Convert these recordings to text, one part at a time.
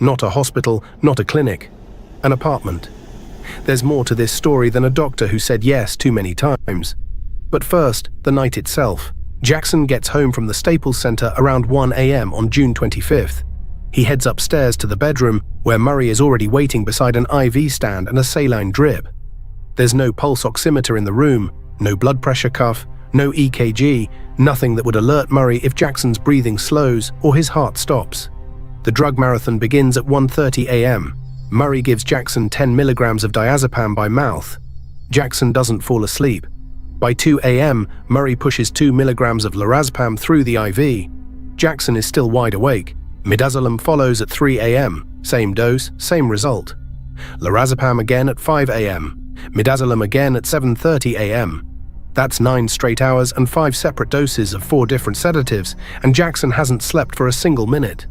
Not a hospital, not a clinic. An apartment. There's more to this story than a doctor who said yes too many times. But first, the night itself. Jackson gets home from the Staples Center around 1 a.m. on June 25th. He heads upstairs to the bedroom, where Murray is already waiting beside an IV stand and a saline drip. There's no pulse oximeter in the room, no blood pressure cuff, no EKG, nothing that would alert Murray if Jackson's breathing slows or his heart stops. The drug marathon begins at 1:30 a.m. Murray gives Jackson 10 milligrams of diazepam by mouth. Jackson doesn't fall asleep. By 2 a.m., Murray pushes 2 milligrams of lorazepam through the IV. Jackson is still wide awake. Midazolam follows at 3 a.m. Same dose, same result. Lorazepam again at 5 a.m. Midazolam again at 7:30 a.m. That's 9 straight hours and 5 separate doses of 4 different sedatives, and Jackson hasn't slept for a single minute.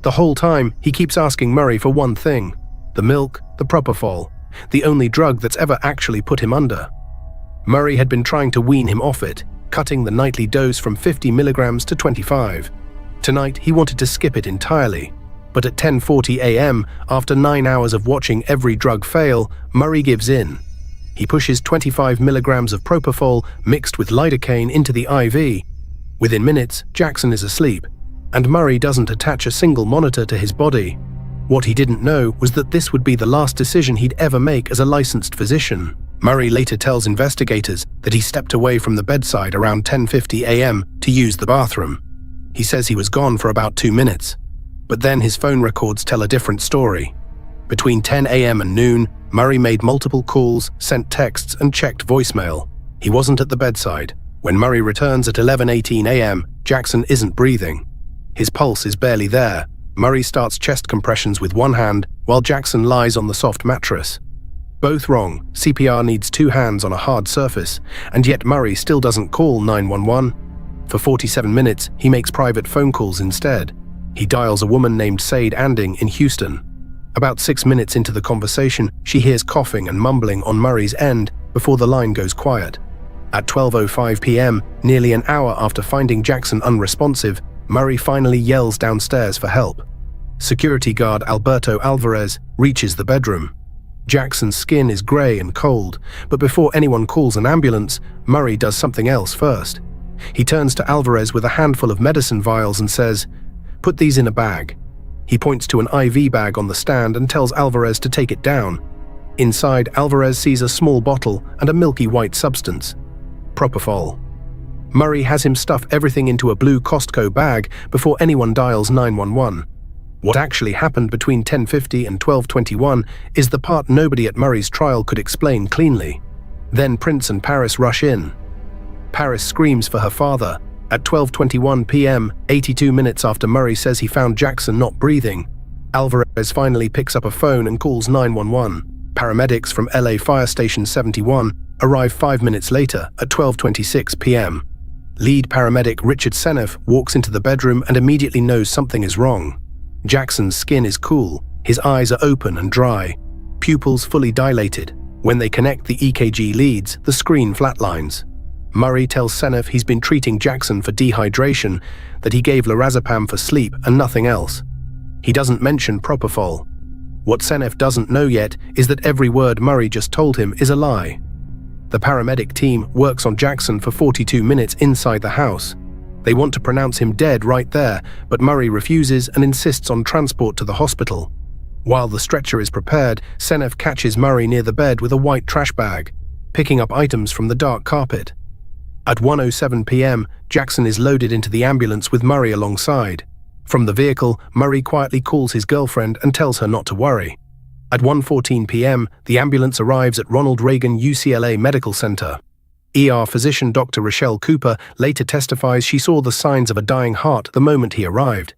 The whole time, he keeps asking Murray for one thing: the milk, the propofol, the only drug that's ever actually put him under. Murray had been trying to wean him off it, cutting the nightly dose from 50 milligrams to 25. Tonight, he wanted to skip it entirely. But at 10:40 a.m., after 9 hours of watching every drug fail, Murray gives in. He pushes 25 milligrams of propofol mixed with lidocaine into the IV. Within minutes, Jackson is asleep, and Murray doesn't attach a single monitor to his body. What he didn't know was that this would be the last decision he'd ever make as a licensed physician. Murray later tells investigators that he stepped away from the bedside around 10:50 a.m. to use the bathroom. He says he was gone for about 2 minutes. But then his phone records tell a different story. Between 10 a.m. and noon, Murray made multiple calls, sent texts, and checked voicemail. He wasn't at the bedside. When Murray returns at 11:18 a.m., Jackson isn't breathing. His pulse is barely there. Murray starts chest compressions with one hand, while Jackson lies on the soft mattress. Both wrong. CPR needs 2 hands on a hard surface, and yet Murray still doesn't call 911. For 47 minutes, he makes private phone calls instead. He dials a woman named Said Anding in Houston. About 6 minutes into the conversation, she hears coughing and mumbling on Murray's end before the line goes quiet. At 12:05 p.m., nearly an hour after finding Jackson unresponsive, Murray finally yells downstairs for help. Security guard Alberto Alvarez reaches the bedroom. Jackson's skin is gray and cold, but before anyone calls an ambulance, Murray does something else first. He turns to Alvarez with a handful of medicine vials and says, "Put these in a bag." He points to an IV bag on the stand and tells Alvarez to take it down. Inside, Alvarez sees a small bottle and a milky white substance: propofol. Murray has him stuff everything into a blue Costco bag before anyone dials 911. What actually happened between 10:50 and 12:21 is the part nobody at Murray's trial could explain cleanly. Then Prince and Paris rush in. Paris screams for her father. At 12:21 p.m., 82 minutes after Murray says he found Jackson not breathing, Alvarez finally picks up a phone and calls 911. Paramedics from LA Fire Station 71 arrive 5 minutes later at 12:26 p.m. Lead paramedic Richard Seneff walks into the bedroom and immediately knows something is wrong. Jackson's skin is cool, his eyes are open and dry, pupils fully dilated. When they connect the EKG leads, the screen flatlines. Murray tells Seneff he's been treating Jackson for dehydration, that he gave lorazepam for sleep and nothing else. He doesn't mention propofol. What Seneff doesn't know yet is that every word Murray just told him is a lie. The paramedic team works on Jackson for 42 minutes inside the house. They want to pronounce him dead right there, but Murray refuses and insists on transport to the hospital. While the stretcher is prepared, Seneff catches Murray near the bed with a white trash bag, picking up items from the dark carpet. At 1:07 p.m., Jackson is loaded into the ambulance with Murray alongside. From the vehicle, Murray quietly calls his girlfriend and tells her not to worry. At 1:14 p.m., the ambulance arrives at Ronald Reagan UCLA Medical Center. ER physician Dr. Rochelle Cooper later testifies she saw the signs of a dying heart the moment he arrived.